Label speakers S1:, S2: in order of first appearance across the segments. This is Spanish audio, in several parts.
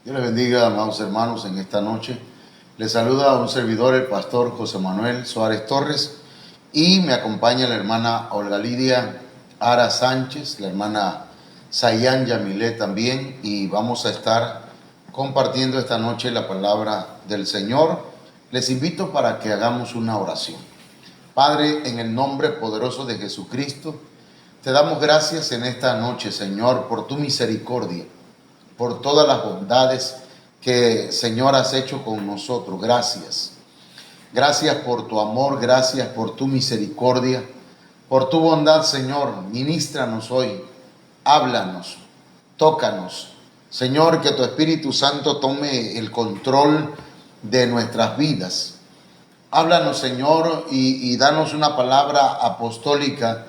S1: Dios les bendiga, amados hermanos, en esta noche. Les saluda a un servidor, el pastor José Manuel Suárez Torres, y me acompaña la hermana Olga Lidia Ara Sánchez, la hermana Sayan Yamilé también, y vamos a estar compartiendo esta noche la palabra del Señor. Les invito para que hagamos una oración. Padre, en el nombre poderoso de Jesucristo, te damos gracias en esta noche, Señor, por tu misericordia, por todas las bondades que, Señor, has hecho con nosotros. Gracias. Gracias por tu amor, gracias por tu misericordia, por tu bondad, Señor. Ministranos hoy, háblanos, tócanos. Señor, que tu Espíritu Santo tome el control de nuestras vidas. Háblanos, Señor, y danos una palabra apostólica,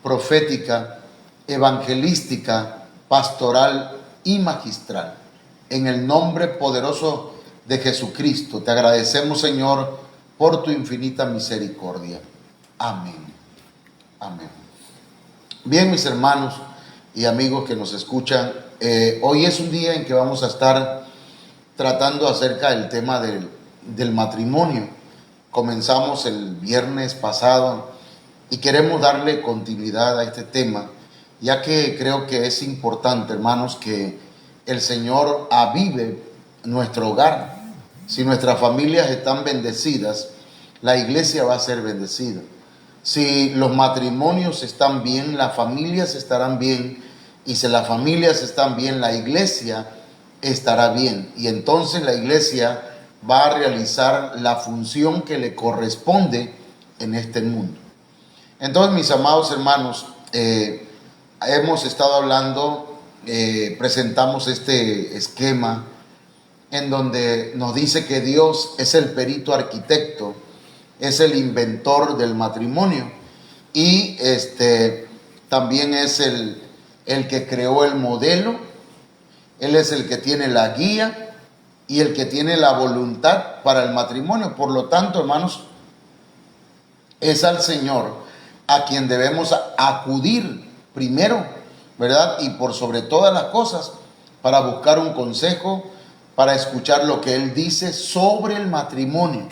S1: profética, evangelística, pastoral y magistral. En el nombre poderoso de Jesucristo, te agradecemos, Señor, por tu infinita misericordia. Amén. Amén. Bien, mis hermanos y amigos que nos escuchan, hoy es un día en que vamos a estar tratando acerca del tema del matrimonio. Comenzamos el viernes pasado y queremos darle continuidad a este tema, ya que creo que es importante, hermanos, que el Señor avive nuestro hogar. Si nuestras familias están bendecidas, la iglesia va a ser bendecida. Si los matrimonios están bien, las familias estarán bien, y si las familias están bien, la iglesia estará bien. Y entonces la iglesia va a realizar la función que le corresponde en este mundo. Entonces, mis amados hermanos, hemos estado hablando, presentamos este esquema en donde nos dice que Dios es el perito arquitecto, es el inventor del matrimonio, y también es el que creó el modelo. Él es el que tiene la guía y el que tiene la voluntad para el matrimonio. Por lo tanto, hermanos, es al Señor a quien debemos acudir primero, ¿verdad? Y por sobre todas las cosas, para buscar un consejo, para escuchar lo que Él dice sobre el matrimonio.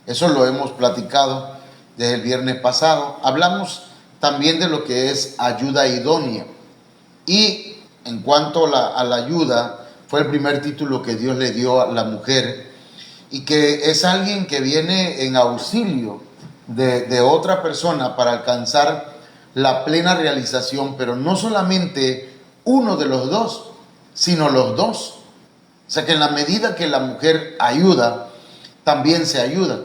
S1: Eso lo hemos platicado desde el viernes pasado. Hablamos también de lo que es ayuda idónea. Y en cuanto a la ayuda, fue el primer título que Dios le dio a la mujer, y que es alguien que viene en auxilio de otra persona para alcanzar la plena realización, pero no solamente uno de los dos, sino los dos. O sea que en la medida que la mujer ayuda, también se ayuda.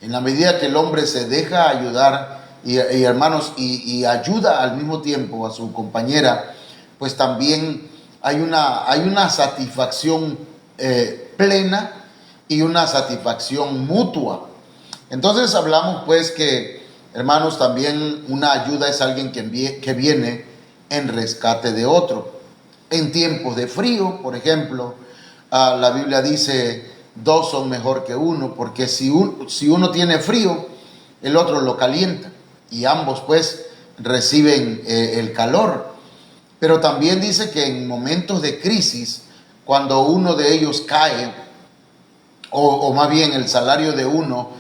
S1: En la medida que el hombre se deja ayudar y hermanos, y ayuda al mismo tiempo a su compañera, pues también hay una satisfacción plena y una satisfacción mutua. Entonces hablamos pues que, hermanos, también una ayuda es alguien que viene en rescate de otro. En tiempos de frío, por ejemplo, la Biblia dice: dos son mejor que uno, porque si uno tiene frío, el otro lo calienta, y ambos pues reciben el calor. Pero también dice que en momentos de crisis, cuando uno de ellos cae, o más bien el salario de uno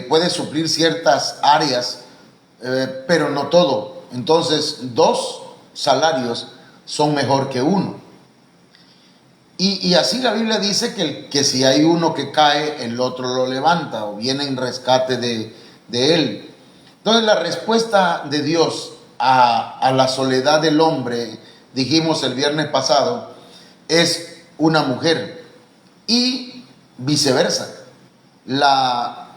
S1: puede suplir ciertas áreas, pero no todo. Entonces, dos salarios son mejor que uno. Y así la Biblia dice que si hay uno que cae, el otro lo levanta o viene en rescate de él. Entonces, la respuesta de Dios a la soledad del hombre, dijimos el viernes pasado, es una mujer, y viceversa. La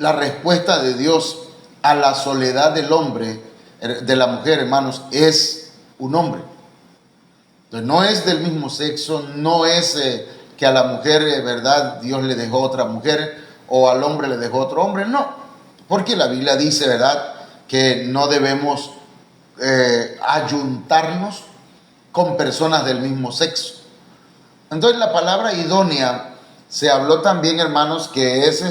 S1: respuesta de Dios a la soledad del hombre, de la mujer, hermanos, es un hombre. Entonces, no es del mismo sexo, no es que a la mujer, ¿verdad?, Dios le dejó otra mujer, o al hombre le dejó otro hombre, no. Porque la Biblia dice, ¿verdad?, que no debemos ayuntarnos con personas del mismo sexo. Entonces, la palabra idónea se habló también, hermanos, que es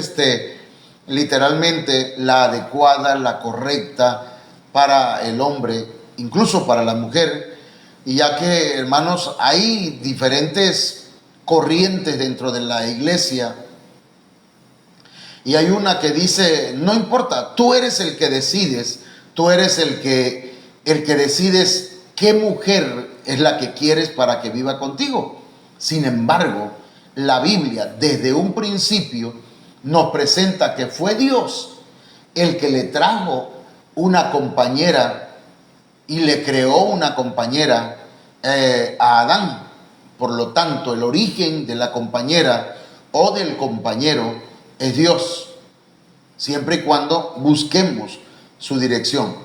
S1: literalmente la adecuada, la correcta para el hombre, incluso para la mujer, Y ya que, hermanos, hay diferentes corrientes dentro de la iglesia, y hay una que dice, no importa, tú eres el que decides, tú eres el que decides qué mujer es la que quieres para que viva contigo. Sin embargo, la Biblia desde un principio nos presenta que fue Dios el que le trajo una compañera y le creó una compañera a Adán. Por lo tanto, el origen de la compañera o del compañero es Dios, siempre y cuando busquemos su dirección.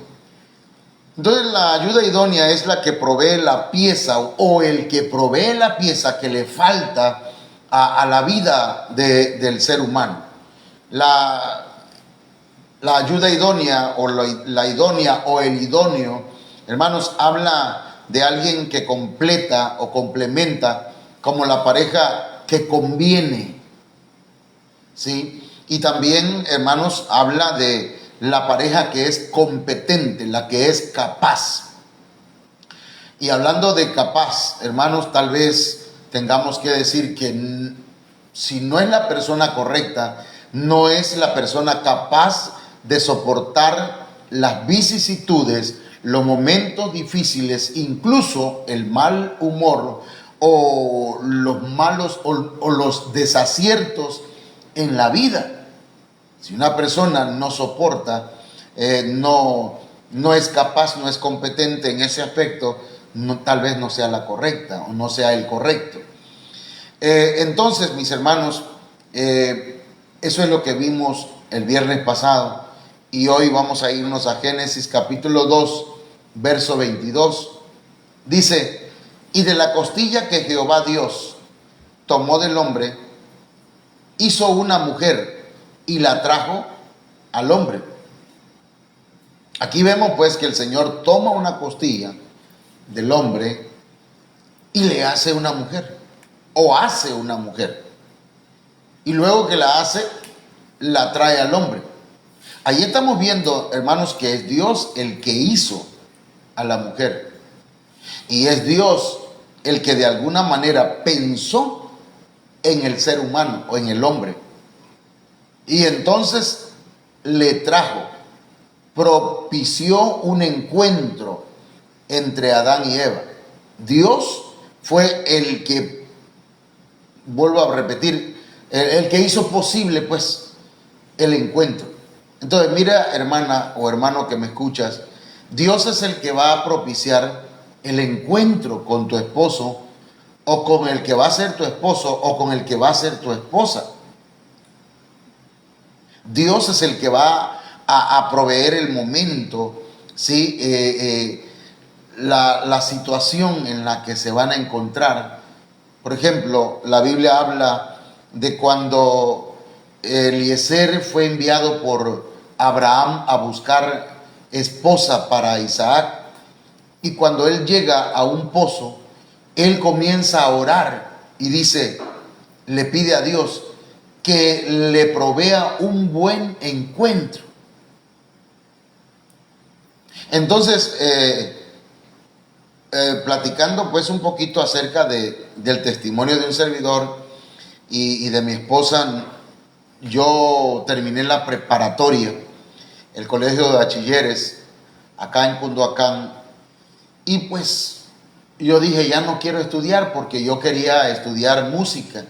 S1: Entonces, la ayuda idónea es la que provee la pieza o el que provee la pieza que le falta a la vida del ser humano. La ayuda idónea o la idónea o el idóneo, hermanos, habla de alguien que completa o complementa, como la pareja que conviene, ¿sí? Y también, hermanos, habla de la pareja que es competente, la que es capaz. Y hablando de capaz, hermanos, tal vez tengamos que decir que si no es la persona correcta, no es la persona capaz de soportar las vicisitudes, los momentos difíciles, incluso el mal humor o los malos o los desaciertos en la vida. Si una persona no soporta, no es capaz, no es competente en ese aspecto, tal vez no sea la correcta o no sea el correcto. Entonces, mis hermanos, eso es lo que vimos el viernes pasado, y hoy vamos a irnos a Génesis capítulo 2, verso 22. Dice, y de la costilla que Jehová Dios tomó del hombre, hizo una mujer y la trajo al hombre. Aquí vemos pues que el Señor toma una costilla del hombre y le hace una mujer, o hace una mujer, y luego que la hace, la trae al hombre. Ahí estamos viendo, hermanos, que es Dios el que hizo a la mujer, y es Dios el que de alguna manera pensó en el ser humano o en el hombre, y entonces le trajo, propició un encuentro entre Adán y Eva. Dios fue el que, vuelvo a repetir, el que hizo posible pues el encuentro. Entonces mira, hermana o hermano que me escuchas, Dios es el que va a propiciar el encuentro con tu esposo, o con el que va a ser tu esposo, o con el que va a ser tu esposa. Dios es el que va a proveer el momento, ¿sí? La situación en la que se van a encontrar. Por ejemplo, la Biblia habla de cuando Eliezer fue enviado por Abraham a buscar esposa para Isaac, y cuando él llega a un pozo, él comienza a orar y dice, le pide a Dios que le provea un buen encuentro. Entonces, platicando pues un poquito acerca del testimonio de un servidor y de mi esposa, yo terminé la preparatoria, el colegio de bachilleres, acá en Cunduacán, y pues yo dije, ya no quiero estudiar, porque yo quería estudiar música.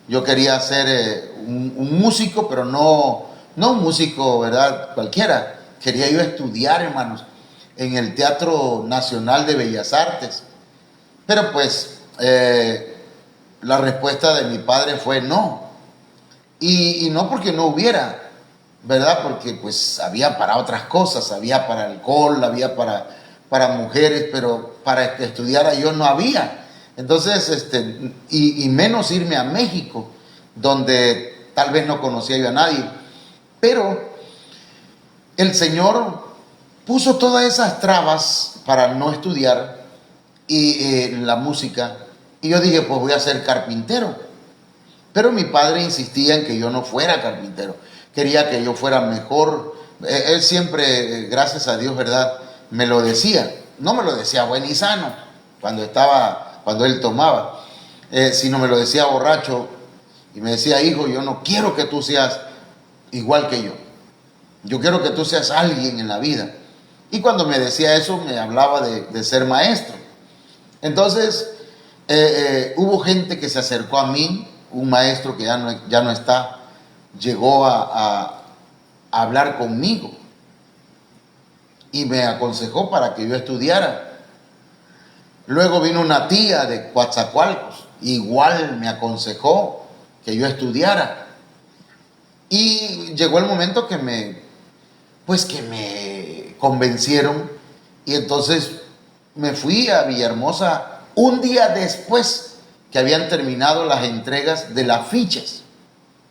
S1: Yo quería ser un músico, pero no un músico, ¿verdad?, cualquiera. Quería yo estudiar, hermanos, en el Teatro Nacional de Bellas Artes. Pero pues la respuesta de mi padre fue no. Y no porque no hubiera, ¿verdad? Porque pues había para otras cosas, había para alcohol, había para mujeres, pero para que estudiara yo no había. Entonces, y menos irme a México, donde tal vez no conocía yo a nadie. Pero el Señor puso todas esas trabas para no estudiar y la música. Y yo dije, pues voy a ser carpintero. Pero mi padre insistía en que yo no fuera carpintero. Quería que yo fuera mejor. Él siempre, gracias a Dios, ¿verdad?, me lo decía. No me lo decía bueno y sano, cuando él tomaba, sino me lo decía borracho y me decía: hijo, yo no quiero que tú seas igual que yo quiero que tú seas alguien en la vida. Y cuando me decía eso, me hablaba de ser maestro. Entonces, hubo gente que se acercó a mí, un maestro que ya no está, llegó a hablar conmigo y me aconsejó para que yo estudiara. Luego vino una tía de Coatzacoalcos, igual me aconsejó que yo estudiara. Y llegó el momento que me convencieron, y entonces me fui a Villahermosa un día después que habían terminado las entregas de las fichas.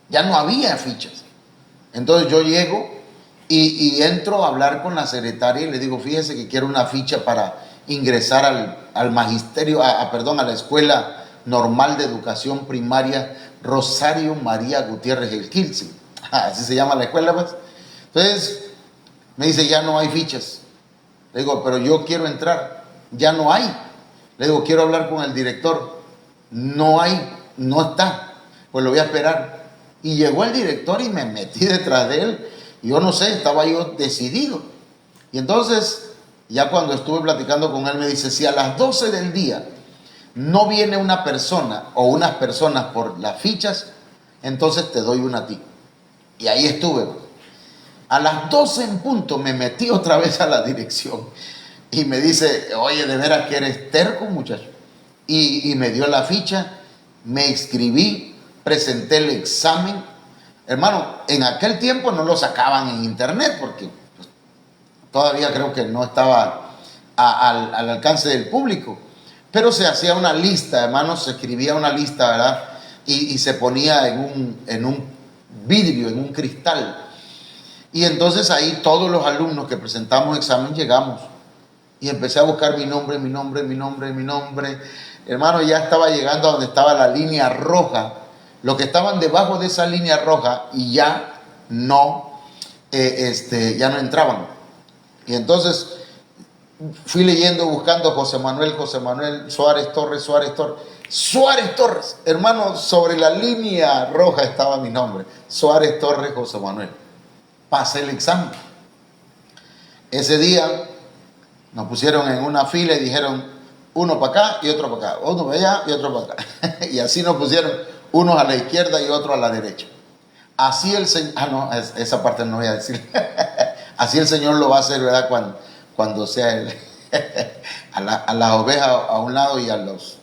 S1: Ya no había fichas. Entonces yo llego y entro a hablar con la secretaria y le digo: fíjese que quiero una ficha para ingresar al magisterio, perdón, a la Escuela Normal de Educación Primaria Rosario María Gutiérrez El Quilce. Así se llama la escuela, pues. Entonces me dice: ya no hay fichas. Le digo: pero yo quiero entrar. Ya no hay. Le digo: quiero hablar con el director. No hay, no está. Pues lo voy a esperar. Y llegó el director y me metí detrás de él. Yo no sé, estaba yo decidido. Y entonces, ya cuando estuve platicando con él, me dice: si a las 12 del día no viene una persona o unas personas por las fichas, entonces te doy una a ti. Y ahí estuve. A las 12 en punto me metí otra vez a la dirección. Y me dice: oye, de veras que eres terco, muchacho. Y me dio la ficha, me inscribí, presenté el examen. Hermano, en aquel tiempo no lo sacaban en internet porque pues, todavía creo que no estaba al alcance del público. Pero se hacía una lista, hermano, se escribía una lista, ¿verdad? Y se ponía en un vidrio, en un cristal. Y entonces ahí todos los alumnos que presentamos examen llegamos. Y empecé a buscar mi nombre. Hermano, ya estaba llegando a donde estaba la línea roja. Los que estaban debajo de esa línea roja y ya no entraban. Y entonces fui leyendo, buscando José Manuel Suárez Torres. Hermano, sobre la línea roja estaba mi nombre. Suárez Torres José Manuel. Pasé el examen. Ese día nos pusieron en una fila y dijeron: uno para acá y otro para acá, uno para allá y otro para acá. Y así nos pusieron, unos a la izquierda y otros a la derecha. Así el Señor, esa parte no voy a decir. Así el Señor lo va a hacer, ¿verdad? Cuando sea él. A las ovejas a un lado y a los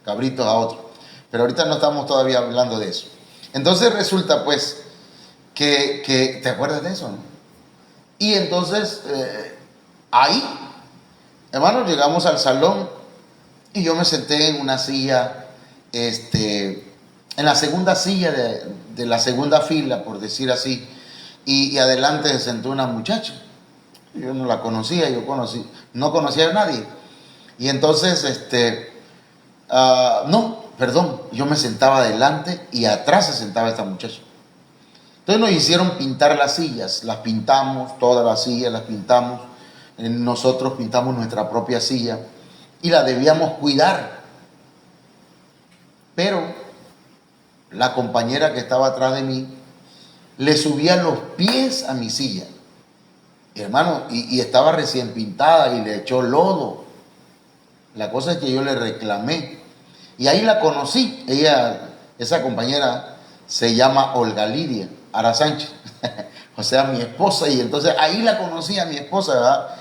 S1: cabritos a otro. Pero ahorita no estamos todavía hablando de eso. Entonces resulta pues que ¿te acuerdas de eso, no? Y entonces ahí, hermanos, llegamos al salón y yo me senté en una silla, en la segunda silla de la segunda fila, por decir así, y adelante se sentó una muchacha. Yo no la conocía, no conocía a nadie. Y entonces, yo me sentaba adelante y atrás se sentaba esta muchacha. Entonces nos hicieron pintar las sillas, las pintamos, todas las sillas las pintamos. Nosotros pintamos nuestra propia silla y la debíamos cuidar. Pero la compañera que estaba atrás de mí le subía los pies a mi silla. Hermano, y estaba recién pintada y le echó lodo. La cosa es que yo le reclamé. Y ahí la conocí. Esa compañera se llama Olga Lidia Ara Sánchez. O sea, mi esposa. Y entonces ahí la conocí a mi esposa, ¿verdad?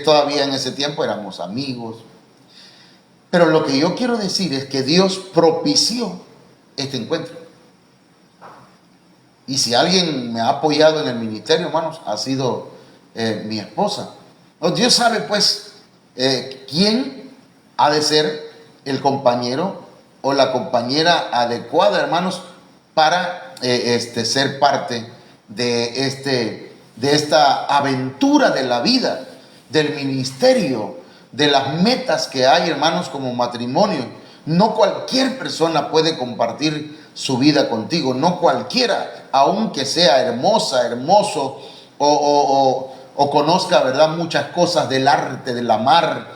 S1: Todavía en ese tiempo éramos amigos. Pero lo que yo quiero decir es que Dios propició este encuentro. Y si alguien me ha apoyado en el ministerio, hermanos, ha sido mi esposa. Dios sabe pues quién ha de ser el compañero o la compañera adecuada, hermanos, para ser parte de esta aventura de la vida, del ministerio, de las metas que hay, hermanos, como matrimonio. No cualquier persona puede compartir su vida contigo, no cualquiera, aunque sea hermosa, hermoso o conozca, ¿verdad?, muchas cosas del arte, del amar,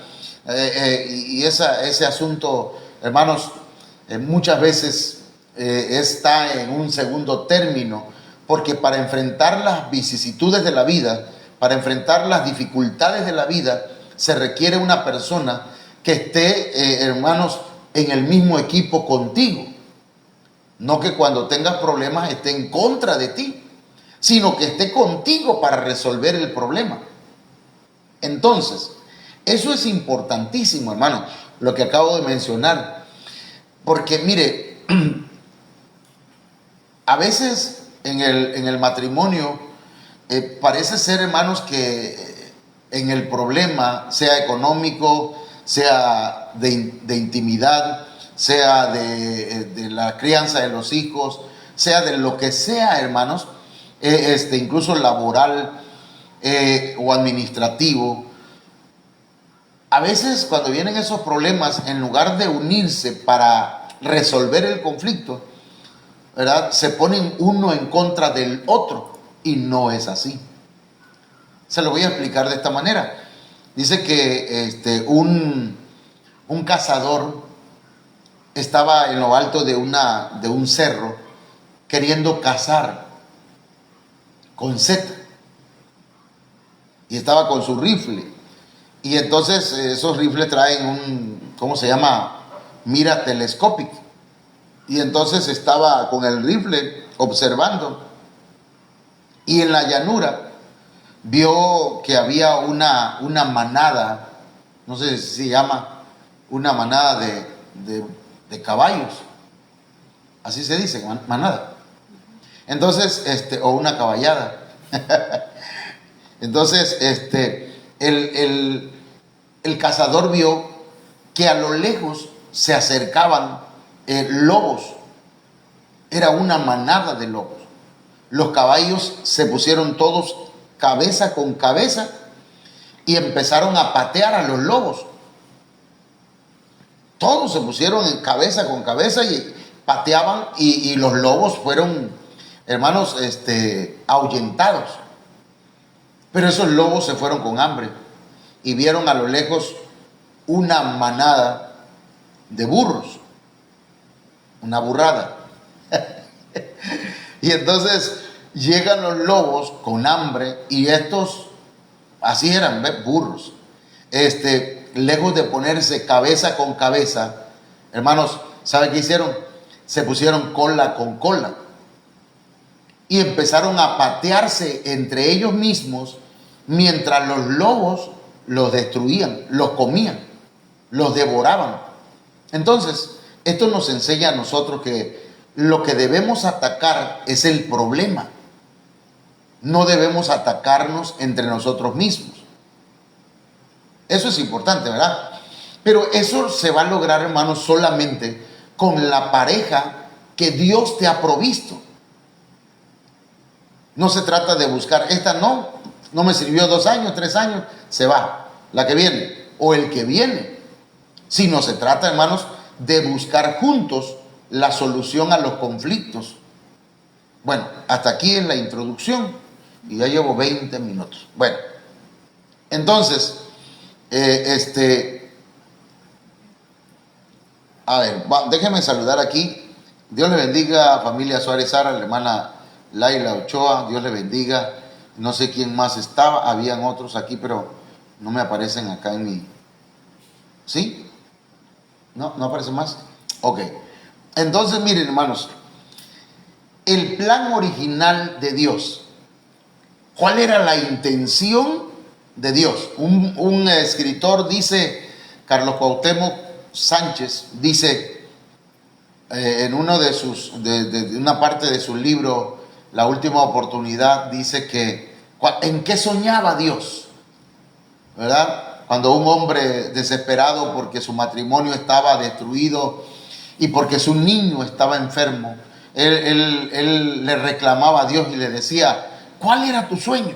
S1: Y ese asunto, hermanos, muchas veces está en un segundo término, porque para enfrentar las vicisitudes de la vida, para enfrentar las dificultades de la vida, se requiere una persona que esté, hermanos, en el mismo equipo contigo. No que cuando tengas problemas esté en contra de ti, sino que esté contigo para resolver el problema. Entonces, eso es importantísimo, hermano, lo que acabo de mencionar. Porque mire, a veces en el matrimonio parece ser, hermanos, que en el problema, sea económico, sea de intimidad, sea de la crianza de los hijos, sea de lo que sea, hermanos, incluso laboral o administrativo. A veces cuando vienen esos problemas, en lugar de unirse para resolver el conflicto, ¿verdad?, se ponen uno en contra del otro, y no es así. Se lo voy a explicar de esta manera. Dice que un cazador estaba en lo alto de un cerro queriendo cazar con seta, y estaba con su rifle. Y entonces esos rifles traen ¿cómo se llama? Mira telescópica. Y entonces estaba con el rifle observando, y en la llanura vio que había una manada, no sé si se llama una manada de caballos, así se dice, manada. Entonces, o una caballada. Entonces, el cazador vio que a lo lejos se acercaban lobos. Era una manada de lobos. Los caballos se pusieron todos cabeza con cabeza y empezaron a patear a los lobos. Todos se pusieron en cabeza con cabeza y pateaban, y los lobos fueron, hermanos, ahuyentados. Pero esos lobos se fueron con hambre y vieron a lo lejos una manada de burros, una burrada. Y entonces llegan los lobos con hambre, y estos, así eran, burros, lejos de ponerse cabeza con cabeza, hermanos, ¿sabe qué hicieron? Se pusieron cola con cola y empezaron a patearse entre ellos mismos, mientras los lobos los destruían, los comían, los devoraban. Entonces, esto nos enseña a nosotros que lo que debemos atacar es el problema. No debemos atacarnos entre nosotros mismos. Eso es importante, ¿verdad? Pero eso se va a lograr, hermanos, solamente con la pareja que Dios te ha provisto. No se trata de buscar, esta no me sirvió 2 años, 3 años, se va, la que viene, o el que viene. Sino se trata, hermanos, de buscar juntos la solución a los conflictos. Bueno, hasta aquí es la introducción, y ya llevo 20 minutos. Bueno, entonces, a ver, déjenme saludar aquí. Dios le bendiga, familia Suárez Sara, la hermana Laila Ochoa, Dios le bendiga. No sé quién más estaba, habían otros aquí, pero no me aparecen acá en mi... ¿Sí? ¿No aparecen más? Ok. Entonces, miren, hermanos, el plan original de Dios. ¿Cuál era la intención de Dios? Un escritor dice, Carlos Cuauhtémoc Sánchez, dice en uno de una parte de su libro, La Última Oportunidad, dice que ¿en qué soñaba Dios? ¿Verdad? Cuando un hombre desesperado porque su matrimonio estaba destruido y porque su niño estaba enfermo, él le reclamaba a Dios y le decía, ¿cuál era tu sueño?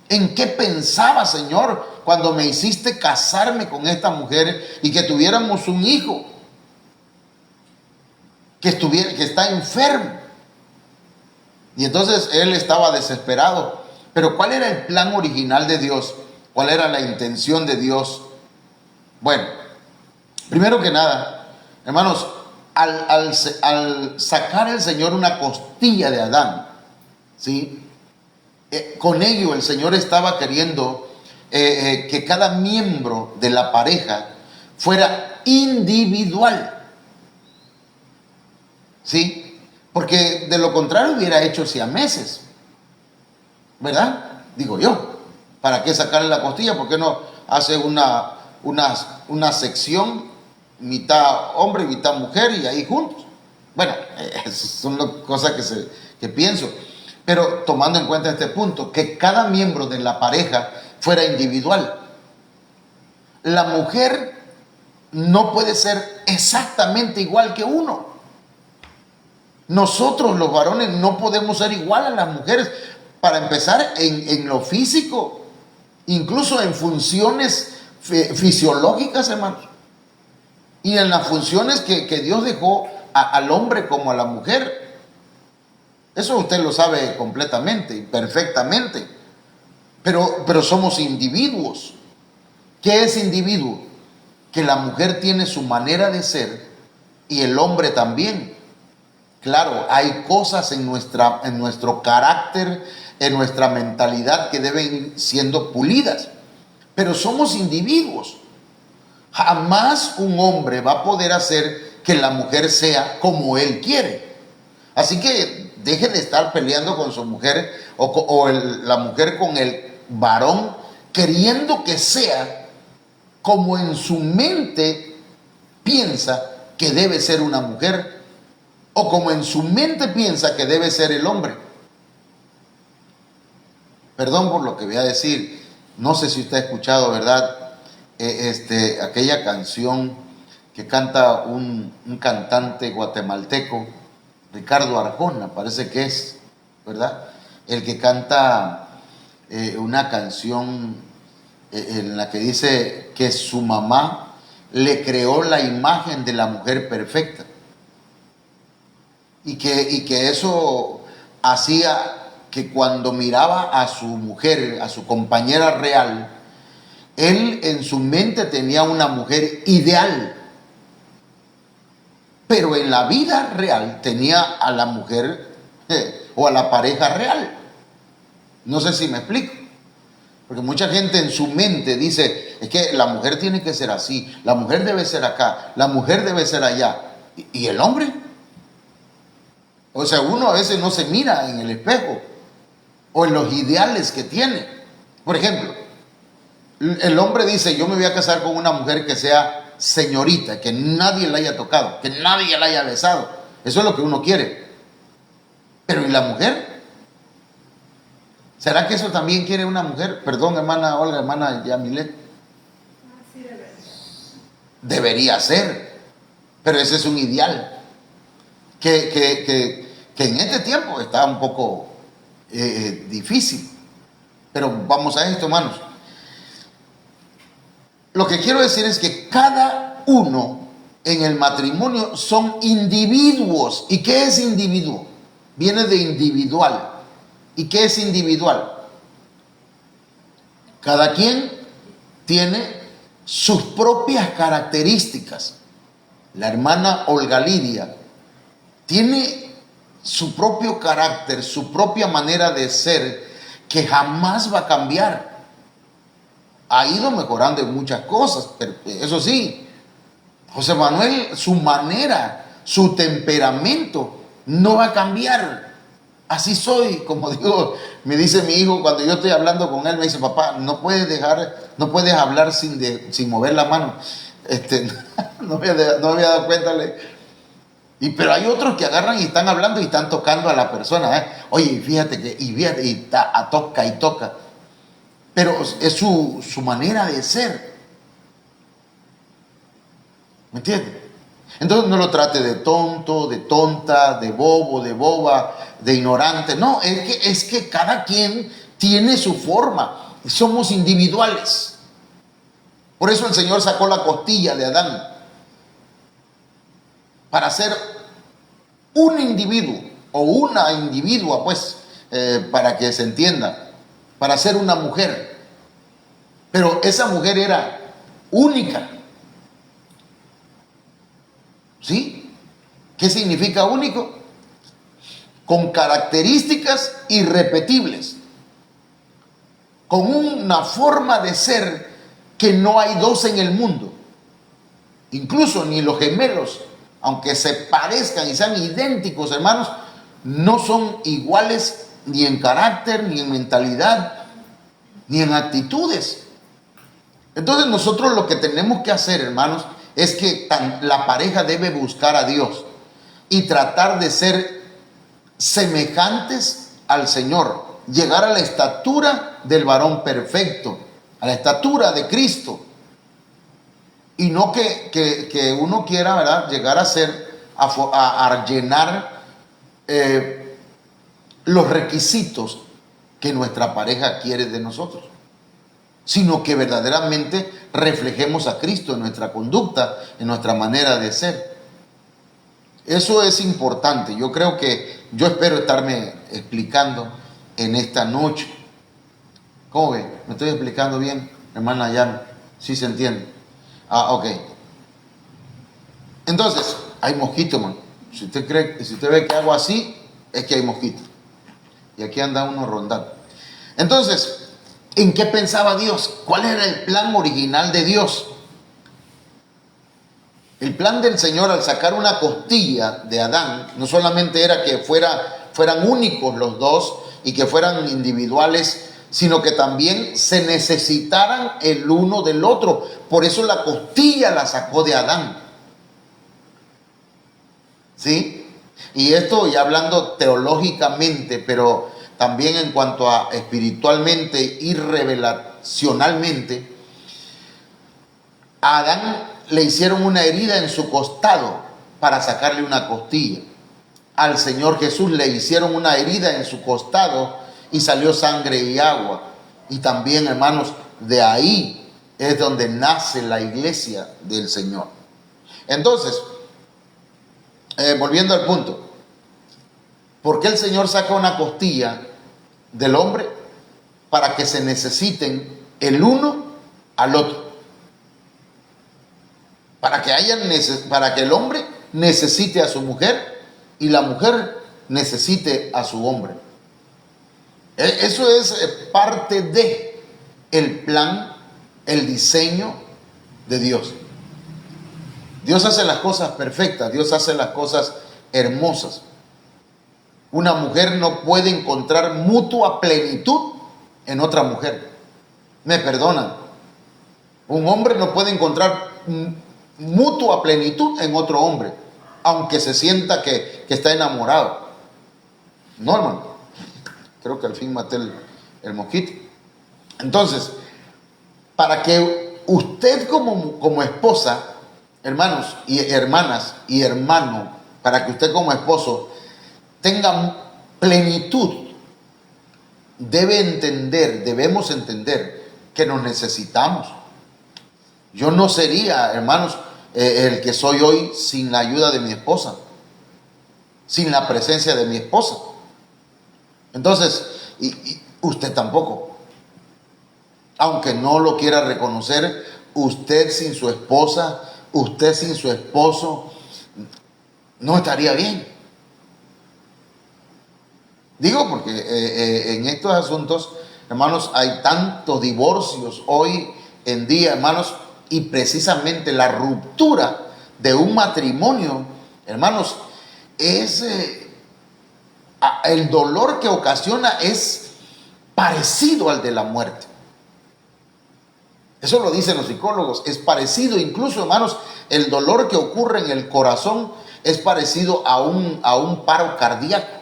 S1: ¿En qué pensaba, Señor, cuando me hiciste casarme con esta mujer y que tuviéramos un hijo que está enfermo? Y entonces él estaba desesperado. Pero ¿cuál era el plan original de Dios? ¿Cuál era la intención de Dios? Bueno, primero que nada, hermanos, al sacar el Señor una costilla de Adán, ¿sí? Con ello el Señor estaba queriendo que cada miembro de la pareja fuera individual, ¿sí? Porque de lo contrario hubiera hecho siameses, ¿verdad? Digo yo, ¿para qué sacarle la costilla? ¿Por qué no hace una sección, mitad hombre y mitad mujer, y ahí juntos? Bueno, son cosas que pienso. Pero tomando en cuenta este punto, que cada miembro de la pareja fuera individual. La mujer no puede ser exactamente igual que uno. Nosotros los varones no podemos ser igual a las mujeres. Para empezar, en lo físico, incluso en funciones fisiológicas, hermanos. Y en las funciones que Dios dejó al hombre como a la mujer. Eso usted lo sabe completamente y perfectamente. Pero somos individuos. ¿Qué es individuo? Que la mujer tiene su manera de ser y el hombre también. Claro, hay cosas en nuestro carácter, en nuestra mentalidad que deben ir siendo pulidas. Pero somos individuos. Jamás un hombre va a poder hacer que la mujer sea como él quiere. Así que deje de estar peleando con su mujer la mujer con el varón, queriendo que sea como en su mente piensa que debe ser una mujer, o como en su mente piensa que debe ser el hombre. Perdón por lo que voy a decir, no sé si usted ha escuchado, ¿verdad? Aquella canción que canta un cantante guatemalteco, Ricardo Arjona, parece que es, ¿verdad? El que canta una canción en la que dice que su mamá le creó la imagen de la mujer perfecta. Y que eso hacía que cuando miraba a su mujer, a su compañera real, él en su mente tenía una mujer ideal. Pero en la vida real tenía a la mujer o a la pareja real. No sé si me explico. Porque mucha gente en su mente dice, es que la mujer tiene que ser así, la mujer debe ser acá, la mujer debe ser allá. ¿Y el hombre? O sea, uno a veces no se mira en el espejo o en los ideales que tiene. Por ejemplo, el hombre dice, yo me voy a casar con una mujer que sea señorita, que nadie la haya tocado, que nadie la haya besado. Eso es lo que uno quiere. Pero ¿y la mujer? ¿Será que eso también quiere una mujer? Perdón, hermana Olga, hermana Yamilet.
S2: Sí,
S1: Debería ser. Pero ese es un ideal. Que en este tiempo está un poco difícil. Pero vamos a esto, hermanos. Lo que quiero decir es que cada uno en el matrimonio son individuos. ¿Y qué es individuo? Viene de individual. ¿Y qué es individual? Cada quien tiene sus propias características. La hermana Olga Lidia tiene su propio carácter, su propia manera de ser, que jamás va a cambiar. Ha ido mejorando en muchas cosas, pero eso sí, José Manuel, su manera, su temperamento no va a cambiar. Así soy, como digo, me dice mi hijo cuando yo estoy hablando con él, me dice, papá, no puedes hablar sin mover la mano. No me había dado cuenta. Pero hay otros que agarran y están hablando y están tocando a la persona. Oye, fíjate que, y toca y toca. Pero es su manera de ser. ¿Me entiendes? Entonces no lo trate de tonto, de tonta, de bobo, de boba, de ignorante. No, es que cada quien tiene su forma. Somos individuales. Por eso el Señor sacó la costilla de Adán. Para ser un individuo o una individua, pues, para que se entienda. Para ser una mujer. Pero esa mujer era única. ¿Sí? ¿Qué significa único? Con características irrepetibles, con una forma de ser que no hay dos en el mundo. Incluso ni los gemelos, aunque se parezcan y sean idénticos, hermanos, no son iguales ni en carácter, ni en mentalidad, ni en actitudes. Entonces nosotros lo que tenemos que hacer, hermanos, es que la pareja debe buscar a Dios y tratar de ser semejantes al Señor, llegar a la estatura del varón perfecto, a la estatura de Cristo. Y no que uno quiera, ¿verdad?, llegar a ser, a llenar los requisitos que nuestra pareja quiere de nosotros, sino que verdaderamente reflejemos a Cristo en nuestra conducta, en nuestra manera de ser. Eso es importante. Yo espero estarme explicando en esta noche. ¿Cómo ve? ¿Me estoy explicando bien, hermana Yan? ¿Sí se entiende? Ok. Entonces, hay mosquitos, man. Si usted ve que hago así, es que hay mosquitos. Y aquí anda uno rondando. Entonces, ¿en qué pensaba Dios? ¿Cuál era el plan original de Dios? El plan del Señor al sacar una costilla de Adán, no solamente era que fueran únicos los dos y que fueran individuales, sino que también se necesitaran el uno del otro. Por eso la costilla la sacó de Adán. ¿Sí? Y esto ya hablando teológicamente, pero también en cuanto a espiritualmente y revelacionalmente, a Adán le hicieron una herida en su costado para sacarle una costilla. Al Señor Jesús le hicieron una herida en su costado y salió sangre y agua. Y también, hermanos, de ahí es donde nace la iglesia del Señor. Entonces, volviendo al punto, ¿por qué el Señor saca una costilla del hombre? Para que se necesiten el uno al otro. Para que el hombre necesite a su mujer y la mujer necesite a su hombre. Eso es parte de el plan, el diseño de Dios. Dios hace las cosas perfectas, Dios hace las cosas hermosas. Una mujer no puede encontrar mutua plenitud en otra mujer. Me perdonan. Un hombre no puede encontrar mutua plenitud en otro hombre, aunque se sienta que está enamorado. No, hermano. Creo que al fin maté el mosquito. Entonces, para que usted como esposa, hermanos y hermanas y hermano, para que usted como esposo tenga plenitud, debemos entender que nos necesitamos. Yo no sería, hermanos, el que soy hoy sin la ayuda de mi esposa, sin la presencia de mi esposa. Entonces, y usted tampoco. Aunque no lo quiera reconocer, usted sin su esposa, usted sin su esposo, no estaría bien. Digo porque en estos asuntos, hermanos, hay tantos divorcios hoy en día, hermanos, y precisamente la ruptura de un matrimonio, hermanos, es el dolor que ocasiona es parecido al de la muerte. Eso lo dicen los psicólogos, es parecido, incluso, hermanos, el dolor que ocurre en el corazón es parecido a un paro cardíaco.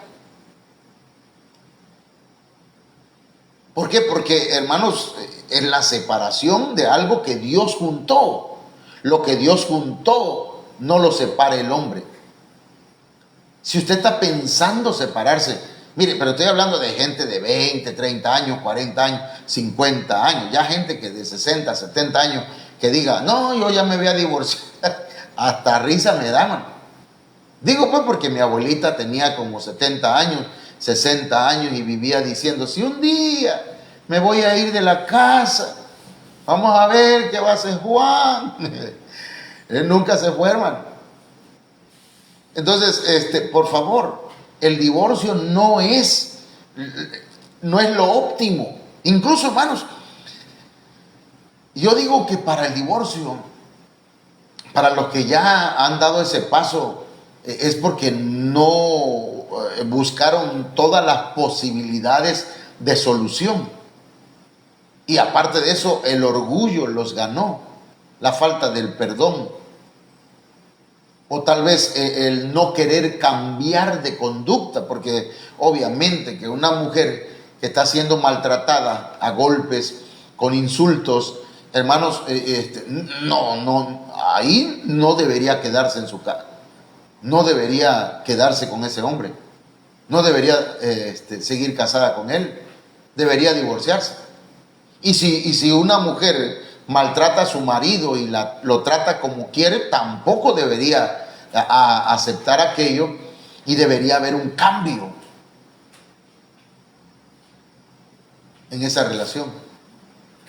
S1: ¿Por qué? Porque, hermanos, es la separación de algo que Dios juntó. Lo que Dios juntó no lo separa el hombre. Si usted está pensando separarse, mire, pero estoy hablando de gente de 20, 30 años, 40 años, 50 años, ya gente que de 60, 70 años, que diga, no, yo ya me voy a divorciar, hasta risa me da, man. Digo pues porque mi abuelita tenía como 70 años, 60 años y vivía diciendo, si un día me voy a ir de la casa, vamos a ver qué va a hacer Juan. Él nunca se fue, hermano. Entonces, por favor, el divorcio no es lo óptimo. Incluso, hermanos, yo digo que para el divorcio, para los que ya han dado ese paso, es porque no buscaron todas las posibilidades de solución. Y aparte de eso, el orgullo los ganó, la falta del perdón. O tal vez el no querer cambiar de conducta, porque obviamente que una mujer que está siendo maltratada a golpes, con insultos, hermanos, ahí no debería quedarse en su casa, no debería quedarse con ese hombre, no debería seguir casada con él, debería divorciarse. Y si una mujer maltrata a su marido y lo trata como quiere, tampoco debería aceptar aquello, y debería haber un cambio en esa relación.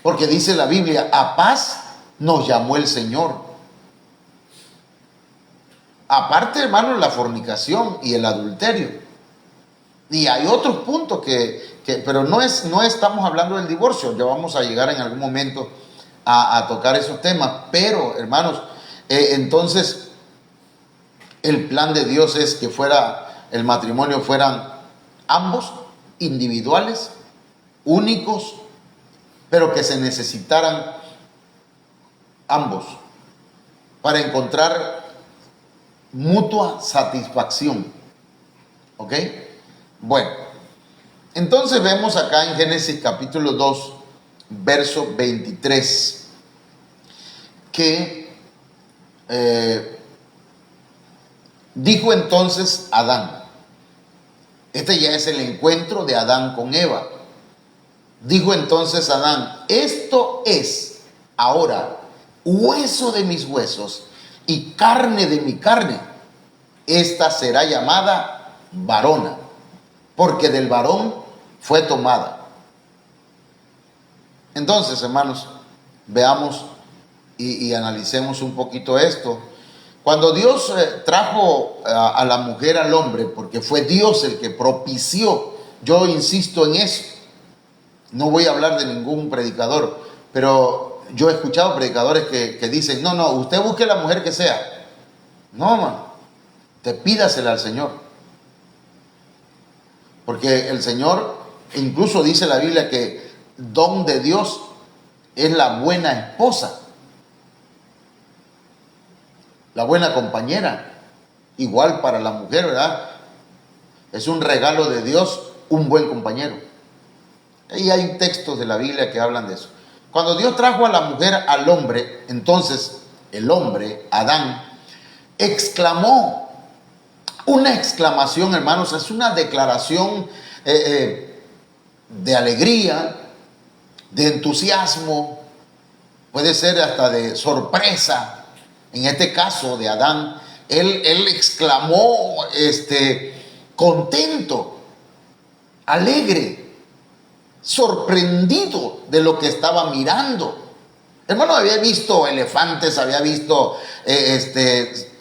S1: Porque dice la Biblia, a paz nos llamó el Señor. Aparte, hermanos, la fornicación y el adulterio. Y hay otros puntos pero no estamos hablando del divorcio. Ya vamos a llegar en algún momento a tocar esos temas. Pero, hermanos, entonces el plan de Dios es que el matrimonio fueran ambos individuales, únicos, pero que se necesitaran ambos para encontrar mutua satisfacción. ¿Ok? Bueno, entonces vemos acá en Génesis capítulo 2, verso 23, que dijo entonces Adán. Este ya es el encuentro de Adán con Eva. Dijo entonces Adán, esto es ahora hueso de mis huesos y carne de mi carne. Esta será llamada varona, porque del varón fue tomada. Entonces, hermanos, veamos y analicemos un poquito esto. Cuando Dios trajo a la mujer al hombre, porque fue Dios el que propició, yo insisto en eso. No voy a hablar de ningún predicador, pero yo he escuchado predicadores que dicen, no, usted busque la mujer que sea. No, man, usted pídasela al Señor. Porque el Señor, incluso dice la Biblia que don de Dios es la buena esposa, la buena compañera. Igual para la mujer, ¿verdad? Es un regalo de Dios, un buen compañero. Y hay textos de la Biblia que hablan de eso. Cuando Dios trajo a la mujer al hombre, entonces el hombre, Adán, exclamó. Una exclamación, hermanos, es una declaración de alegría, de entusiasmo, puede ser hasta de sorpresa. En este caso de Adán, él exclamó contento, alegre, sorprendido de lo que estaba mirando. Hermano, había visto elefantes, había visto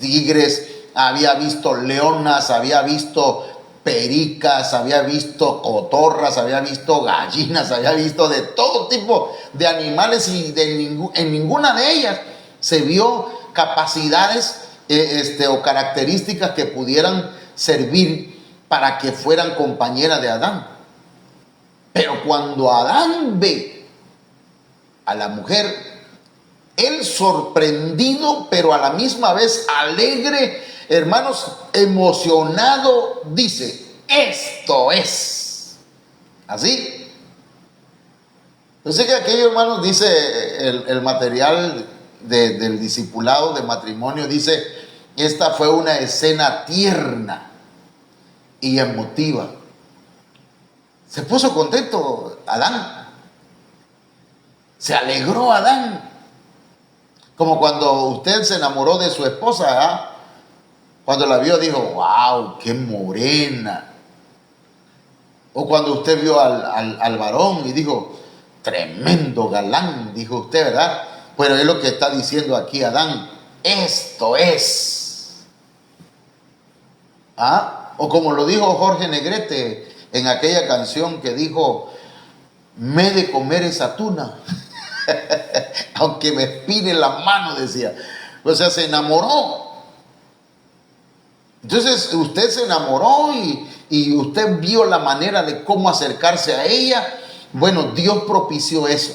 S1: tigres, había visto leonas, había visto pericas, había visto cotorras, había visto gallinas, había visto de todo tipo de animales, y en ninguna de ellas se vio capacidades o características que pudieran servir para que fueran compañeras de Adán. Pero cuando Adán ve a la mujer, él sorprendido, pero a la misma vez alegre, hermanos, emocionado, dice, esto es. Así. Yo sé que aquello, hermanos, dice el material del discipulado de matrimonio, dice, esta fue una escena tierna y emotiva. Se puso contento Adán. Se alegró Adán. Como cuando usted se enamoró de su esposa, ¿eh? Cuando la vio dijo, wow, qué morena. O cuando usted vio al varón y dijo, tremendo galán, dijo usted, ¿verdad? Pero es lo que está diciendo aquí Adán. Esto es. O como lo dijo Jorge Negrete en aquella canción que dijo, me he de comer esa tuna, aunque me espine la mano, decía. O sea, se enamoró. Entonces usted se enamoró y usted vio la manera de cómo acercarse a ella. Bueno, Dios propició eso.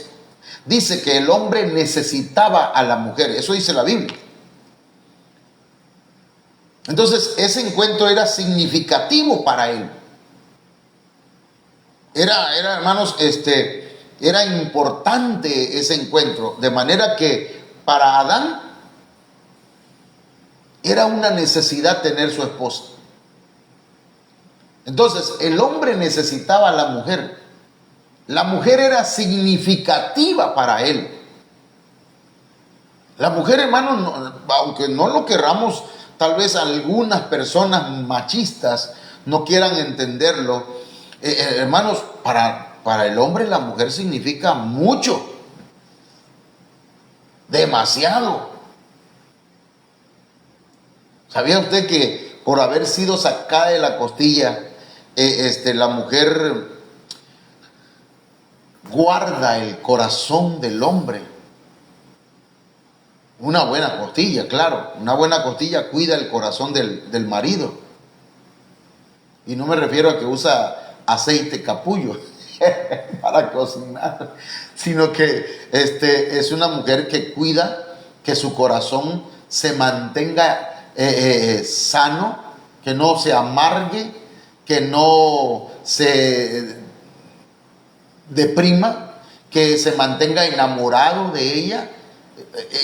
S1: Dice que el hombre necesitaba a la mujer, eso dice la Biblia. Entonces ese encuentro era significativo para él. Era hermanos, era importante ese encuentro, de manera que para Adán era una necesidad tener su esposa. Entonces el hombre necesitaba a la mujer. La mujer era significativa para él. La mujer, hermanos, aunque no lo querramos, tal vez algunas personas machistas no quieran entenderlo, hermanos, para el hombre la mujer significa mucho, demasiado. ¿Sabía usted que por haber sido sacada de la costilla, la mujer guarda el corazón del hombre? Una buena costilla, claro, una buena costilla cuida el corazón del marido. Y no me refiero a que usa aceite capullo para cocinar, sino que es una mujer que cuida que su corazón se mantenga sano, que no se amargue, que no se deprima, que se mantenga enamorado de ella.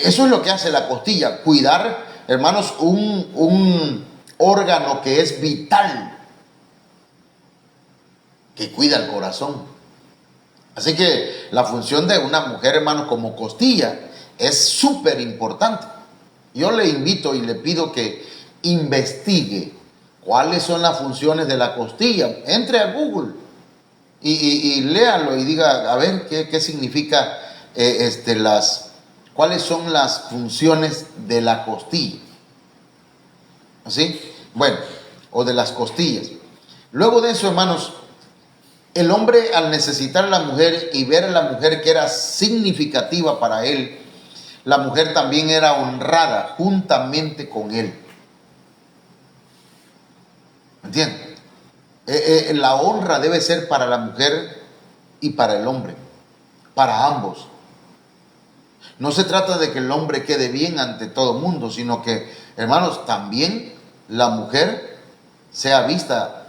S1: Eso es lo que hace la costilla, cuidar, hermanos, un órgano que es vital, que cuida el corazón. Así que la función de una mujer, hermanos, como costilla es súper importante. Yo le invito y le pido que investigue cuáles son las funciones de la costilla. Entre a Google y léalo y diga, a ver qué significa cuáles son las funciones de la costilla. ¿Así? Bueno, o de las costillas. Luego de eso, hermanos, el hombre, al necesitar a la mujer y ver a la mujer que era significativa para él, la mujer también era honrada juntamente con él. ¿Entienden? La honra debe ser para la mujer y para el hombre, para ambos. No se trata de que el hombre quede bien ante todo mundo, sino que, hermanos, también la mujer sea vista,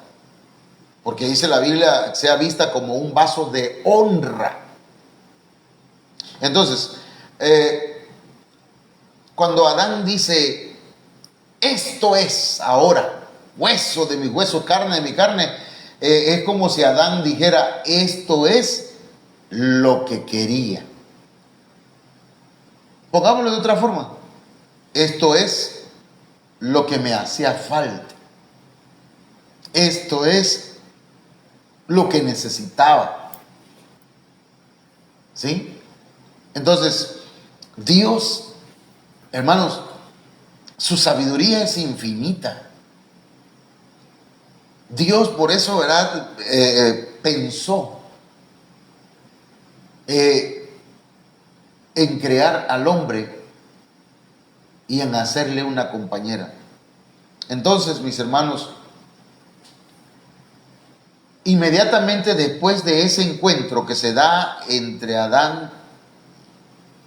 S1: porque dice la Biblia, sea vista como un vaso de honra. Entonces, cuando Adán dice, esto es ahora, hueso de mi hueso, carne de mi carne, es como si Adán dijera, esto es lo que quería. Pongámoslo de otra forma, esto es lo que me hacía falta. Esto es lo que necesitaba. ¿Sí? Entonces, Dios, hermanos, su sabiduría es infinita. Dios por eso, ¿verdad? Pensó en crear al hombre y en hacerle una compañera. Entonces, mis hermanos, inmediatamente después de ese encuentro que se da entre Adán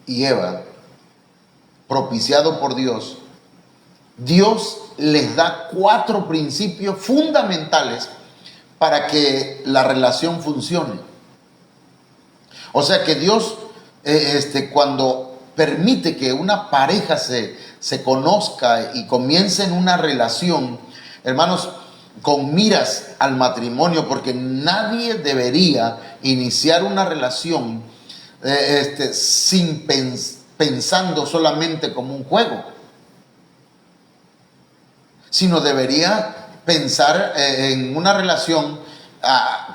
S1: y Eva, propiciado por Dios, Dios les da 4 principios fundamentales para que la relación funcione. O sea que Dios, cuando permite que una pareja se conozca y comiencen una relación, hermanos, con miras al matrimonio, porque nadie debería iniciar una relación pensando solamente como un juego, sino debería pensar en una relación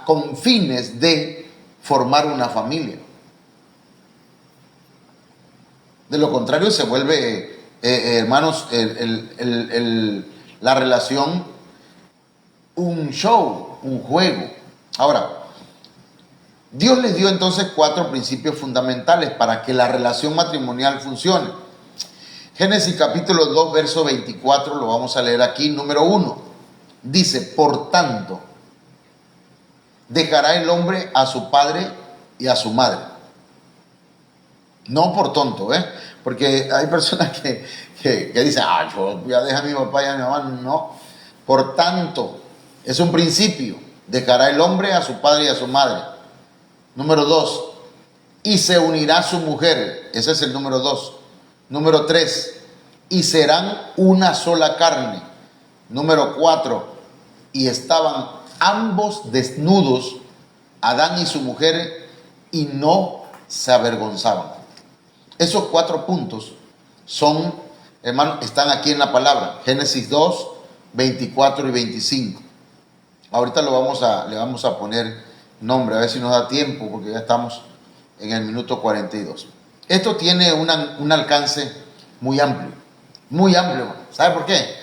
S1: con fines de formar una familia. De lo contrario se vuelve, hermanos, la relación un show, un juego. Ahora, Dios les dio entonces 4 principios fundamentales para que la relación matrimonial funcione. Génesis capítulo 2, verso 24, lo vamos a leer aquí. Número 1, dice: por tanto, dejará el hombre a su padre y a su madre. No por tonto, porque hay personas que dicen, yo voy a dejar a mi papá y a mi mamá. No, por tanto, es un principio. Dejará el hombre a su padre y a su madre. Número 2, y se unirá a su mujer. Ese es el número 2. Número 3, y serán una sola carne. Número 4, y estaban ambos desnudos, Adán y su mujer, y no se avergonzaban. Esos 4 puntos son, hermano, están aquí en la palabra. Génesis 2, 24 y 25. Ahorita le vamos a poner nombre, a ver si nos da tiempo, porque ya estamos en el minuto 42. Esto tiene un alcance muy amplio, muy amplio. ¿Sabe por qué?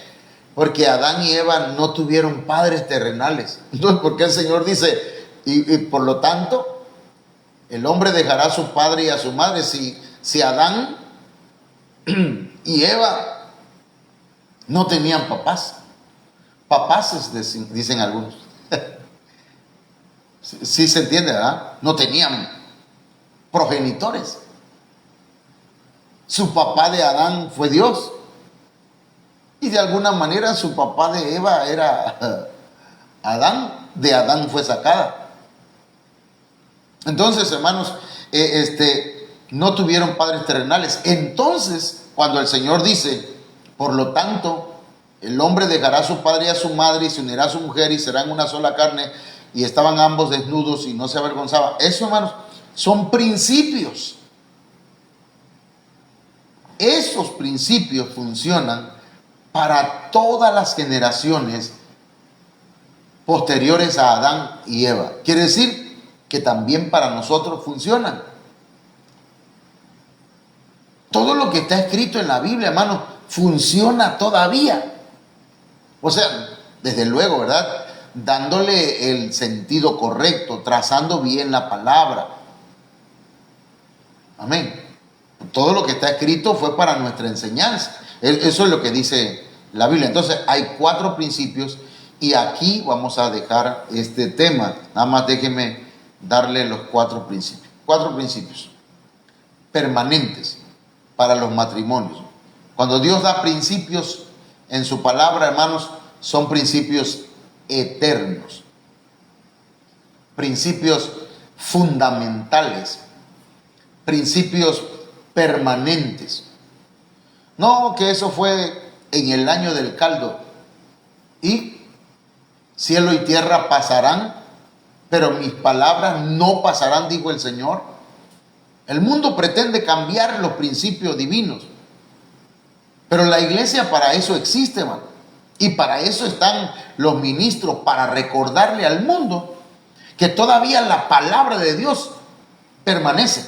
S1: Porque Adán y Eva no tuvieron padres terrenales. Entonces, ¿por qué el Señor dice, y por lo tanto, el hombre dejará a su padre y a su madre? Si Adán y Eva no tenían papás, papaces dicen algunos. Sí se entiende, ¿verdad? No tenían progenitores. Su papá de Adán fue Dios. Y de alguna manera su papá de Eva era Adán. De Adán fue sacada. Entonces, hermanos, no tuvieron padres terrenales. Entonces, cuando el Señor dice, por lo tanto, el hombre dejará a su padre y a su madre y se unirá a su mujer y serán una sola carne, y estaban ambos desnudos y no se avergonzaban. Eso, hermanos, son principios. Esos principios funcionan para todas las generaciones posteriores a Adán y Eva. Quiere decir que también para nosotros funcionan. Todo lo que está escrito en la Biblia, hermano, funciona todavía. O sea, desde luego, ¿verdad? Dándole el sentido correcto, trazando bien la palabra. Amén. Todo lo que está escrito fue para nuestra enseñanza. Eso es lo que dice la Biblia. Entonces, hay 4 principios y aquí vamos a dejar este tema. Nada más déjenme darle los 4 principios. 4 principios permanentes para los matrimonios. Cuando Dios da principios en su palabra, hermanos, son principios eternos, principios fundamentales, principios permanentes. No que eso fue en el año del caldo y cielo y tierra pasarán, pero mis palabras no pasarán, dijo el Señor. El mundo pretende cambiar los principios divinos, pero la iglesia para eso existe, hermano. Y para eso están los ministros, para recordarle al mundo que todavía la palabra de Dios permanece.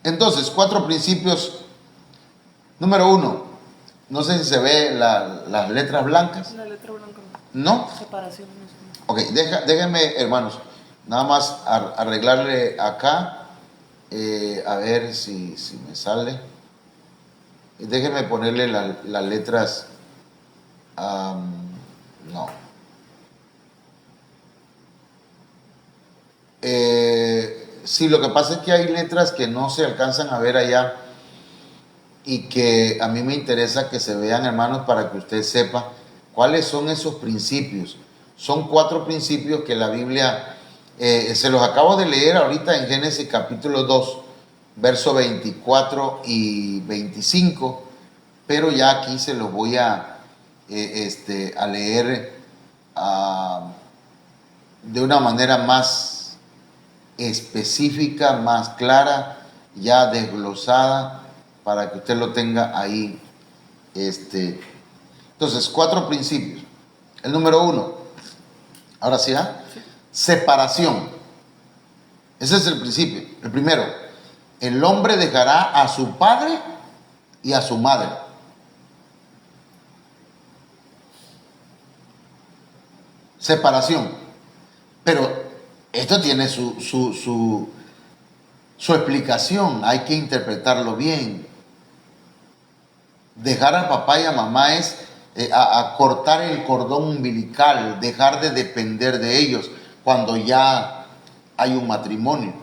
S1: Entonces, 4 principios. Número 1, no sé si se ve las letras blancas.
S2: La letra blanca
S1: ¿No?
S2: separación.
S1: Ok, déjenme, hermanos, nada más arreglarle acá, a ver si me sale. Déjenme ponerle las letras, no. Sí, lo que pasa es que hay letras que no se alcanzan a ver allá y que a mí me interesa que se vean, hermanos, para que usted sepa cuáles son esos principios. Son 4 principios que la Biblia, se los acabo de leer ahorita en Génesis capítulo 2, verso 24 y 25, pero ya aquí se los voy a leer de una manera más específica, más clara, ya desglosada, para que usted lo tenga ahí. Entonces, 4 principios. El número 1, ahora sí, separación. Ese es el principio. El primero, el hombre dejará a su padre y a su madre. separación. Pero esto tiene su explicación, hay que interpretarlo bien. Dejar a papá y a mamá es a cortar el cordón umbilical, dejar de depender de ellos cuando ya hay un matrimonio.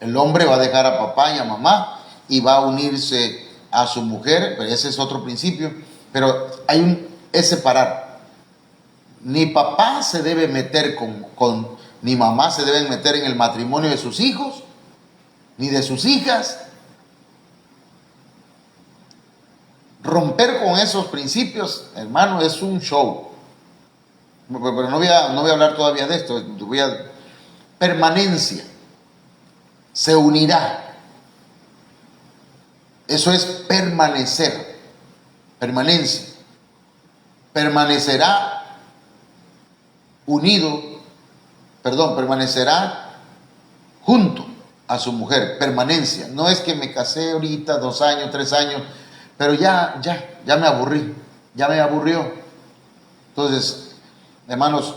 S1: El hombre va a dejar a papá y a mamá y va a unirse a su mujer, pero ese es otro principio, pero es separar. Ni papá se debe meter ni mamá se deben meter en el matrimonio de sus hijos, ni de sus hijas. Romper con esos principios, hermano, es un show. Pero no voy a hablar todavía de esto. Permanencia. Se unirá. Eso es permanecer. Permanencia. Permanecerá unido, permanecerá junto a su mujer. Permanencia. No es que me casé ahorita 2 años, 3 años, pero ya me aburrí, ya me aburrió. Entonces, hermanos,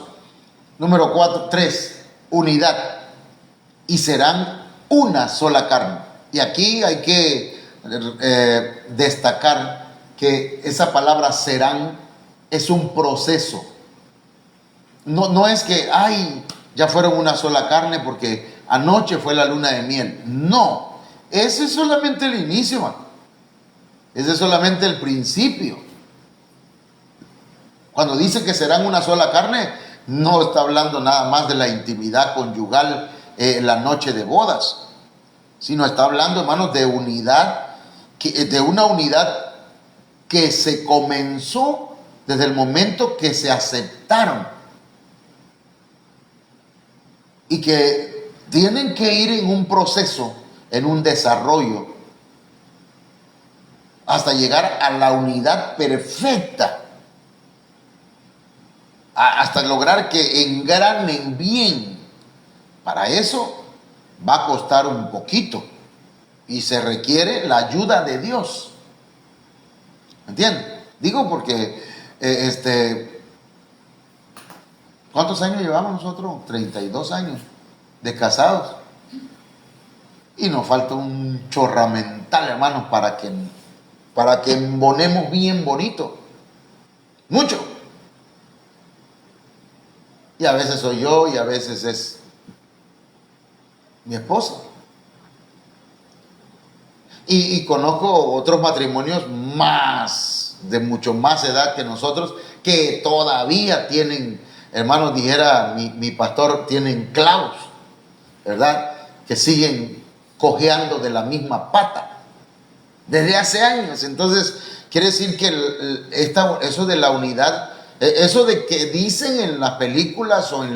S1: número 3, unidad. Y serán una sola carne. Y aquí hay que destacar que esa palabra serán es un proceso. No es que, ya fueron una sola carne porque anoche fue la luna de miel. No, ese es solamente el inicio, man. Ese es solamente el principio. Cuando dice que serán una sola carne, no está hablando nada más de la intimidad conyugal la noche de bodas, sino está hablando, hermanos, de unidad, de una unidad que se comenzó desde el momento que se aceptaron y que tienen que ir en un proceso, en un desarrollo, hasta llegar a la unidad perfecta, hasta lograr que engranen bien. Para eso va a costar un poquito y se requiere la ayuda de Dios. ¿Entienden? Digo porque ¿cuántos años llevamos nosotros? 32 años de casados. Y nos falta un chorramental, hermanos, para que embonemos bien bonito. Mucho. Y a veces soy yo y a veces es mi esposa. Y conozco otros matrimonios de mucho más edad que nosotros, que todavía tienen, hermanos, dijera mi pastor, tienen clavos, ¿verdad? Que siguen cojeando de la misma pata desde hace años. Entonces, quiere decir que eso de la unidad, eso de que dicen en las películas o en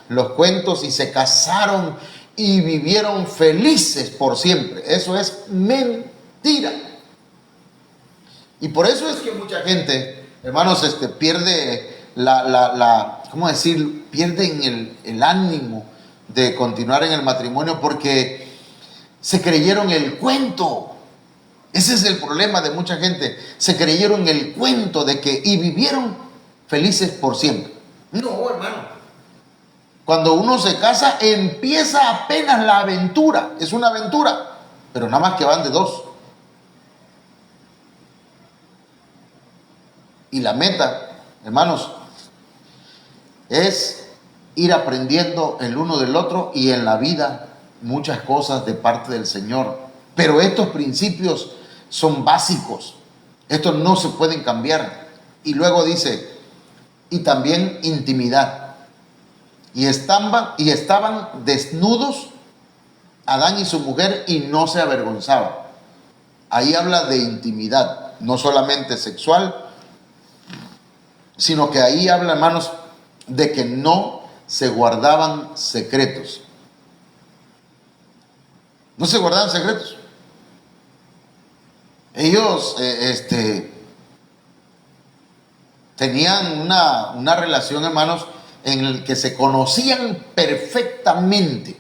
S1: los cuentos y se casaron y vivieron felices por siempre, eso es mentira. Y por eso es que mucha gente, hermanos, pierde ¿cómo decir? Pierden el ánimo de continuar en el matrimonio porque se creyeron el cuento. Ese es el problema de mucha gente. Se creyeron el cuento de que y vivieron felices por siempre. No, hermano. Cuando uno se casa, empieza apenas la aventura. Es una aventura, pero nada más que van de 2. Y la meta, hermanos, es ir aprendiendo el uno del otro y en la vida muchas cosas de parte del Señor. Pero estos principios son básicos. Estos no se pueden cambiar. Y luego dice, y también intimidad. Y estaban desnudos Adán y su mujer y no se avergonzaban. Ahí habla de intimidad, no solamente sexual, sino que ahí habla, hermanos, de que no se guardaban secretos. No se guardaban secretos. Ellos tenían una relación, hermanos, en el que se conocían perfectamente.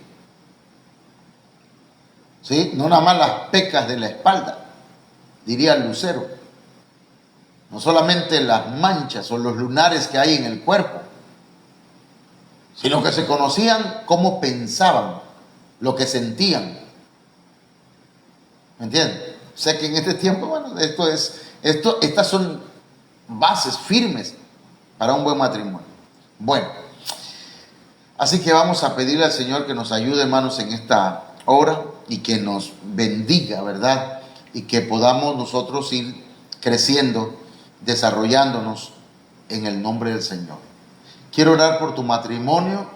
S1: ¿Sí? No nada más las pecas de la espalda, diría el Lucero. No solamente las manchas o los lunares que hay en el cuerpo, sino que se conocían cómo pensaban, lo que sentían. ¿Me entienden? O sea que en este tiempo, bueno, estas son bases firmes para un buen matrimonio. Bueno, así que vamos a pedirle al Señor que nos ayude, hermanos, en esta hora y que nos bendiga, ¿verdad? Y que podamos nosotros ir creciendo, desarrollándonos en el nombre del Señor. Quiero orar por tu matrimonio.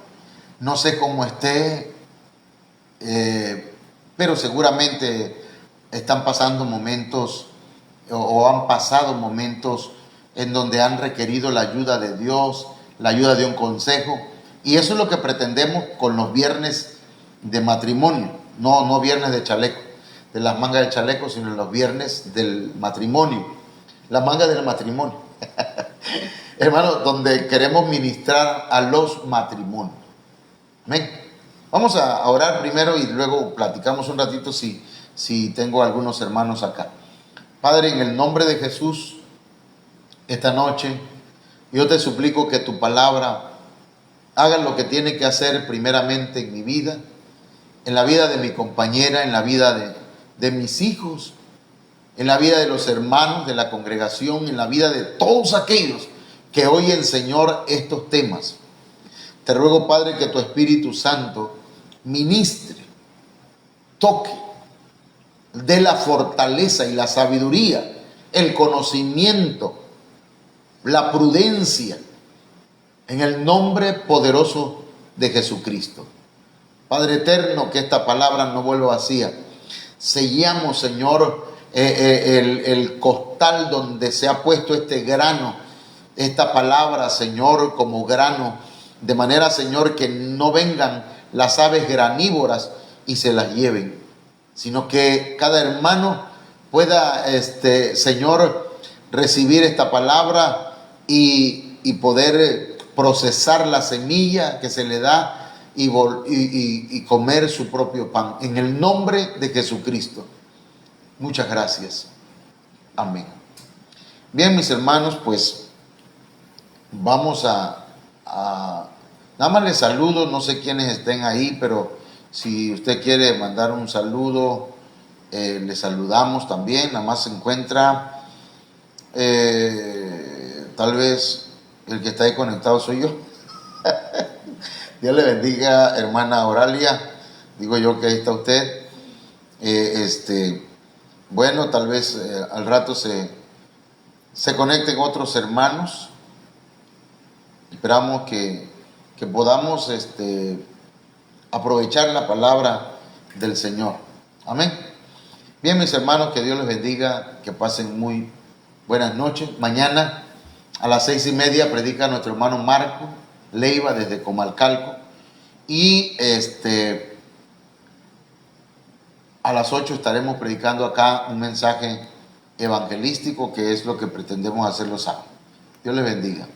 S1: No sé cómo esté, pero seguramente están pasando momentos o han pasado momentos en donde han requerido la ayuda de Dios, la ayuda de un consejo. Y eso es lo que pretendemos con los viernes de matrimonio. No viernes de chaleco, de las mangas de chaleco, sino los viernes del matrimonio. La manga del matrimonio. Hermano, donde queremos ministrar a los matrimonios. Amén. Vamos a orar primero y luego platicamos un ratito si tengo algunos hermanos acá. Padre, en el nombre de Jesús, esta noche, yo te suplico que tu palabra haga lo que tiene que hacer primeramente en mi vida, en la vida de mi compañera, en la vida de mis hijos, en la vida de los hermanos de la congregación, en la vida de todos aquellos que oyen, Señor, estos temas. Te ruego, Padre, que tu Espíritu Santo ministre, toque, dé la fortaleza y la sabiduría, el conocimiento, la prudencia, en el nombre poderoso de Jesucristo. Padre eterno, que esta palabra no vuelva vacía. Sellamos, Señor, el costal donde se ha puesto este grano, esta palabra, Señor, como grano, de manera, Señor, que no vengan las aves granívoras y se las lleven, sino que cada hermano pueda, Señor, recibir esta palabra y poder procesar la semilla que se le da y comer su propio pan. En el nombre de Jesucristo. Muchas gracias. Amén. Bien, mis hermanos, pues vamos nada más les saludo, no sé quiénes estén ahí, pero si usted quiere mandar un saludo, le saludamos también. Nada más se encuentra, tal vez el que está ahí conectado soy yo. Dios le bendiga, hermana Oralia. Digo yo que ahí está usted. Bueno, tal vez al rato se conecten otros hermanos. Esperamos que podamos aprovechar la palabra del Señor. Amén. Bien, mis hermanos, que Dios les bendiga, que pasen muy buenas noches. Mañana a las 6:30 predica nuestro hermano Marco Leiva desde Comalcalco. Y a las 8 estaremos predicando acá un mensaje evangelístico, que es lo que pretendemos hacer los sábados. Dios les bendiga.